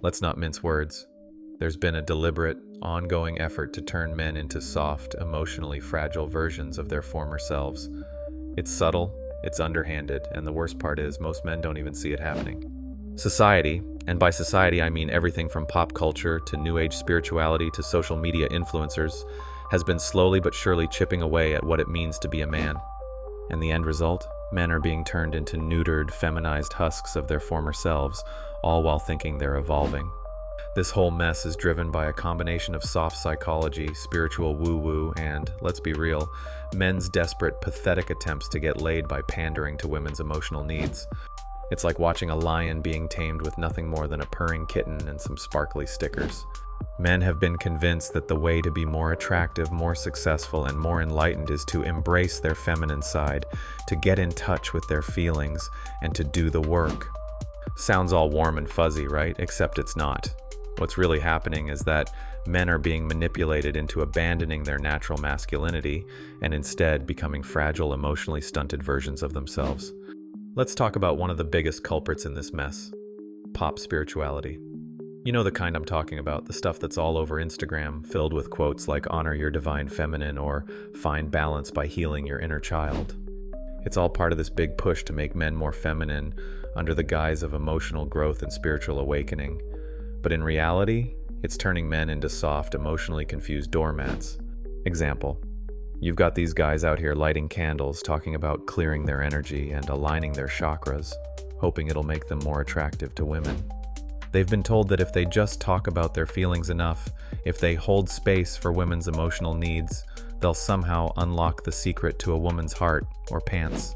Let's not mince words. There's been a deliberate, ongoing effort to turn men into soft, emotionally fragile versions of their former selves. It's subtle, it's underhanded, and the worst part is most men don't even see it happening. Society, and by society I mean everything from pop culture to new age spirituality to social media influencers, has been slowly but surely chipping away at what it means to be a man. And the end result? Men are being turned into neutered, feminized husks of their former selves, all while thinking they're evolving. This whole mess is driven by a combination of soft psychology, spiritual woo-woo, and, let's be real, men's desperate, pathetic attempts to get laid by pandering to women's emotional needs. It's like watching a lion being tamed with nothing more than a purring kitten and some sparkly stickers. Men have been convinced that the way to be more attractive, more successful, and more enlightened is to embrace their feminine side, to get in touch with their feelings, and to do the work. Sounds all warm and fuzzy, right? Except it's not. What's really happening is that men are being manipulated into abandoning their natural masculinity and instead becoming fragile, emotionally stunted versions of themselves. Let's talk about one of the biggest culprits in this mess: pop spirituality. You know the kind I'm talking about, the stuff that's all over Instagram, filled with quotes like "honor your divine feminine" or "find balance by healing your inner child." It's all part of this big push to make men more feminine under the guise of emotional growth and spiritual awakening. But in reality, it's turning men into soft, emotionally confused doormats. Example: you've got these guys out here lighting candles, talking about clearing their energy and aligning their chakras, hoping it'll make them more attractive to women. They've been told that if they just talk about their feelings enough, if they hold space for women's emotional needs, they'll somehow unlock the secret to a woman's heart or pants.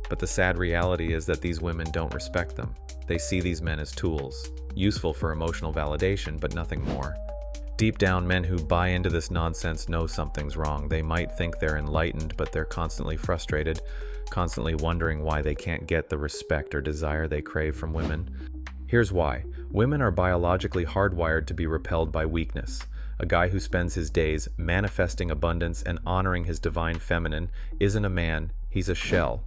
But the sad reality is that these women don't respect them. They see these men as tools, useful for emotional validation, but nothing more. Deep down, men who buy into this nonsense know something's wrong. They might think they're enlightened, but they're constantly frustrated, constantly wondering why they can't get the respect or desire they crave from women. Here's why. Women are biologically hardwired to be repelled by weakness. A guy who spends his days manifesting abundance and honoring his divine feminine isn't a man, he's a shell.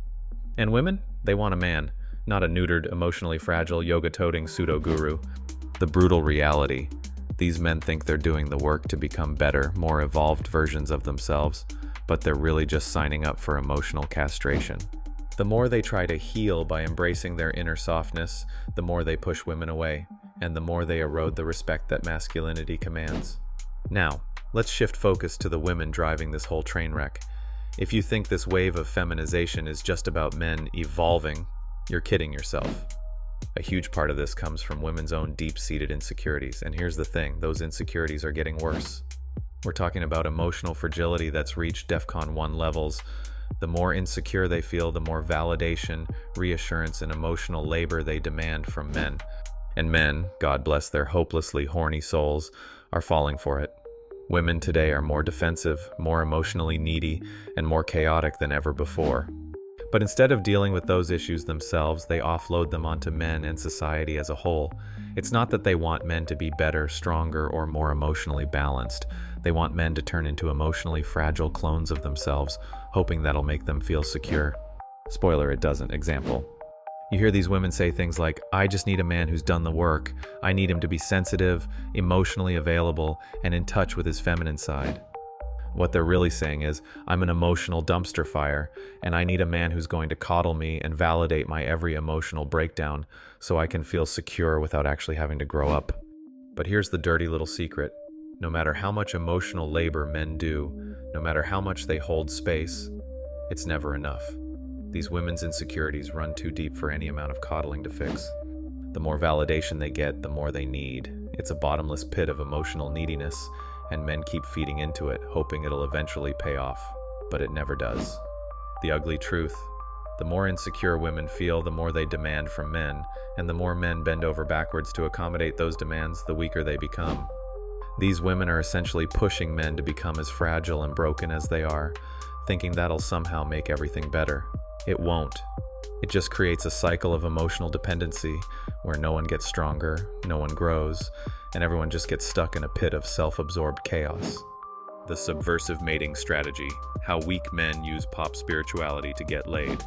And women? They want a man, not a neutered, emotionally fragile, yoga-toting pseudo-guru. The brutal reality: these men think they're doing the work to become better, more evolved versions of themselves, but they're really just signing up for emotional castration. The more they try to heal by embracing their inner softness, the more they push women away, and the more they erode the respect that masculinity commands. Now, let's shift focus to the women driving this whole train wreck. If you think this wave of feminization is just about men evolving, you're kidding yourself. A huge part of this comes from women's own deep-seated insecurities, and here's the thing, those insecurities are getting worse. We're talking about emotional fragility that's reached DEFCON 1 levels. The more insecure they feel, the more validation, reassurance, and emotional labor they demand from men. And men, God bless their hopelessly horny souls, are falling for it. Women today are more defensive, more emotionally needy, and more chaotic than ever before. But instead of dealing with those issues themselves, they offload them onto men and society as a whole. It's not that they want men to be better, stronger, or more emotionally balanced. They want men to turn into emotionally fragile clones of themselves, hoping that'll make them feel secure. Spoiler, it doesn't. Example: you hear these women say things like, "I just need a man who's done the work. I need him to be sensitive, emotionally available, and in touch with his feminine side." What they're really saying is, "I'm an emotional dumpster fire, and I need a man who's going to coddle me and validate my every emotional breakdown so I can feel secure without actually having to grow up." But here's the dirty little secret. No matter how much emotional labor men do, no matter how much they hold space, it's never enough. These women's insecurities run too deep for any amount of coddling to fix. The more validation they get, the more they need. It's a bottomless pit of emotional neediness, and men keep feeding into it, hoping it'll eventually pay off. But it never does. The ugly truth: the more insecure women feel, the more they demand from men, and the more men bend over backwards to accommodate those demands, the weaker they become. These women are essentially pushing men to become as fragile and broken as they are, thinking that'll somehow make everything better. It won't. It just creates a cycle of emotional dependency where no one gets stronger, no one grows, and everyone just gets stuck in a pit of self-absorbed chaos. The subversive mating strategy: how weak men use pop spirituality to get laid.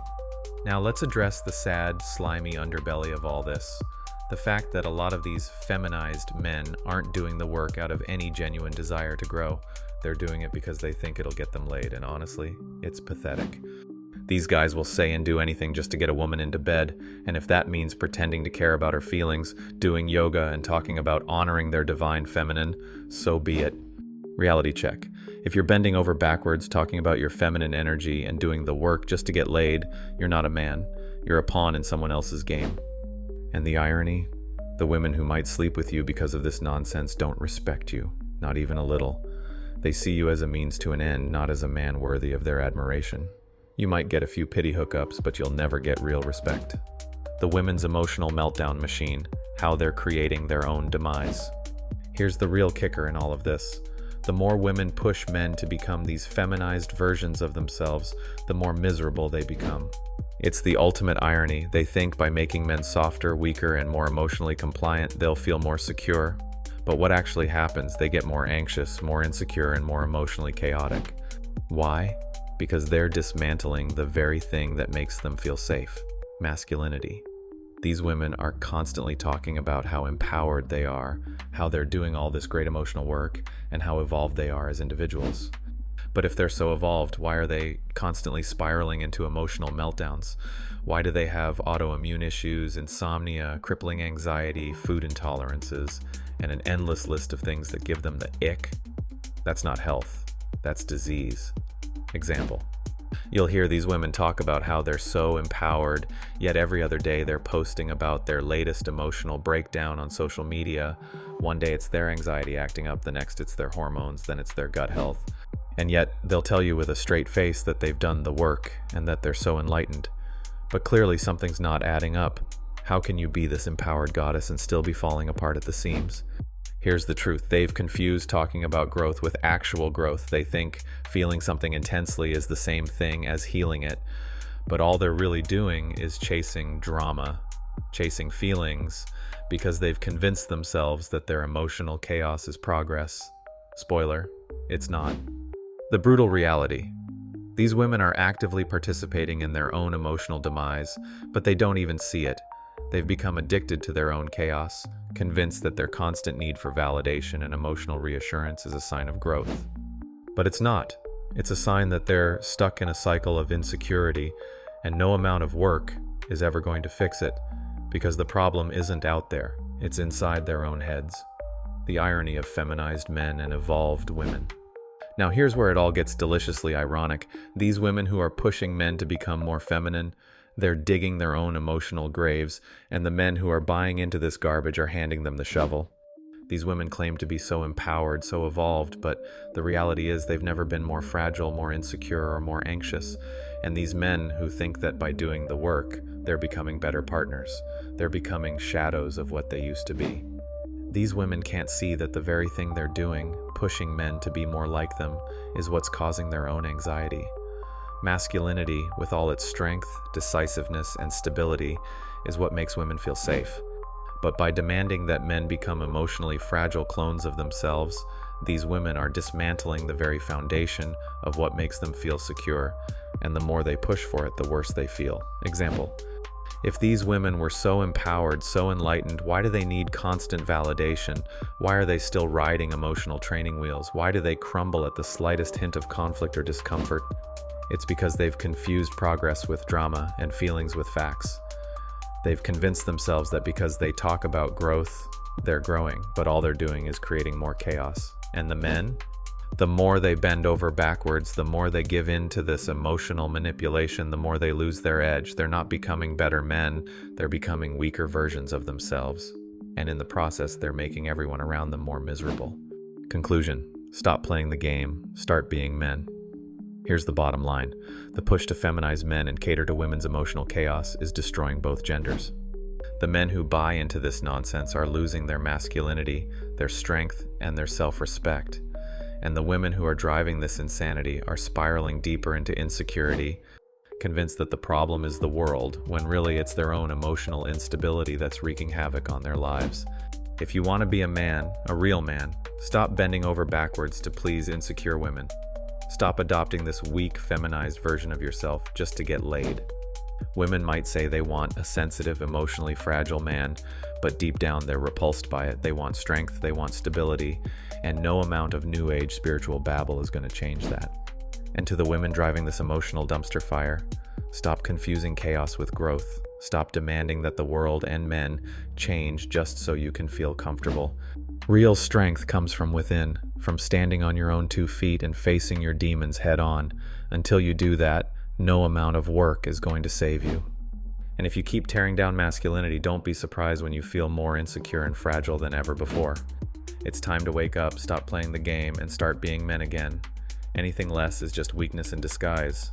Now let's address the sad, slimy underbelly of all this. The fact that a lot of these feminized men aren't doing the work out of any genuine desire to grow. They're doing it because they think it'll get them laid, and honestly, it's pathetic. These guys will say and do anything just to get a woman into bed, and if that means pretending to care about her feelings, doing yoga, and talking about honoring their divine feminine, so be it. Reality check. If you're bending over backwards, talking about your feminine energy and doing the work just to get laid, you're not a man. You're a pawn in someone else's game. And the irony? The women who might sleep with you because of this nonsense don't respect you, not even a little. They see you as a means to an end, not as a man worthy of their admiration. You might get a few pity hookups, but you'll never get real respect. The women's emotional meltdown machine, how they're creating their own demise. Here's the real kicker in all of this. The more women push men to become these feminized versions of themselves, the more miserable they become. It's the ultimate irony. They think by making men softer, weaker, and more emotionally compliant, they'll feel more secure. But what actually happens? They get more anxious, more insecure, and more emotionally chaotic. Why? Because they're dismantling the very thing that makes them feel safe: masculinity. These women are constantly talking about how empowered they are, how they're doing all this great emotional work, and how evolved they are as individuals. But if they're so evolved, why are they constantly spiraling into emotional meltdowns? Why do they have autoimmune issues, insomnia, crippling anxiety, food intolerances, and an endless list of things that give them the ick? That's not health, that's disease. Example. You'll hear these women talk about how they're so empowered, yet every other day they're posting about their latest emotional breakdown on social media. One day it's their anxiety acting up, the next it's their hormones, then it's their gut health. And yet they'll tell you with a straight face that they've done the work and that they're so enlightened. But clearly something's not adding up. How can you be this empowered goddess and still be falling apart at the seams? Here's the truth. They've confused talking about growth with actual growth. They think feeling something intensely is the same thing as healing it. But all they're really doing is chasing drama, chasing feelings, because they've convinced themselves that their emotional chaos is progress. Spoiler, it's not. The brutal reality. These women are actively participating in their own emotional demise, but they don't even see it. They've become addicted to their own chaos, convinced that their constant need for validation and emotional reassurance is a sign of growth. But it's not. It's a sign that they're stuck in a cycle of insecurity, and no amount of work is ever going to fix it, because the problem isn't out there, it's inside their own heads. The irony of feminized men and evolved women. Now here's where it all gets deliciously ironic. These women who are pushing men to become more feminine, they're digging their own emotional graves, and the men who are buying into this garbage are handing them the shovel. These women claim to be so empowered, so evolved, but the reality is they've never been more fragile, more insecure, or more anxious. And these men who think that by doing the work, they're becoming better partners. They're becoming shadows of what they used to be. These women can't see that the very thing they're doing, pushing men to be more like them, is what's causing their own anxiety. Masculinity, with all its strength, decisiveness, and stability, is what makes women feel safe. But by demanding that men become emotionally fragile clones of themselves, these women are dismantling the very foundation of what makes them feel secure, and the more they push for it, the worse they feel. Example. If these women were so empowered, so enlightened, why do they need constant validation? Why are they still riding emotional training wheels? Why do they crumble at the slightest hint of conflict or discomfort? It's because they've confused progress with drama and feelings with facts. They've convinced themselves that because they talk about growth, they're growing, but all they're doing is creating more chaos. And the men? The more they bend over backwards, the more they give in to this emotional manipulation, the more they lose their edge. They're not becoming better men, they're becoming weaker versions of themselves. And in the process, they're making everyone around them more miserable. Conclusion: stop playing the game, start being men. Here's the bottom line. The push to feminize men and cater to women's emotional chaos is destroying both genders. The men who buy into this nonsense are losing their masculinity, their strength, and their self-respect. And the women who are driving this insanity are spiraling deeper into insecurity, convinced that the problem is the world, when really it's their own emotional instability that's wreaking havoc on their lives. If you want to be a man, a real man, stop bending over backwards to please insecure women. Stop adopting this weak, feminized version of yourself just to get laid. Women might say they want a sensitive, emotionally fragile man, but deep down they're repulsed by it. They want strength, they want stability, and no amount of new age spiritual babble is going to change that. And to the women driving this emotional dumpster fire, stop confusing chaos with growth. Stop demanding that the world and men change just so you can feel comfortable. Real strength comes from within, from standing on your own 2 feet and facing your demons head on. Until you do that, no amount of work is going to save you. And if you keep tearing down masculinity, don't be surprised when you feel more insecure and fragile than ever before. It's time to wake up, stop playing the game, and start being men again. Anything less is just weakness in disguise.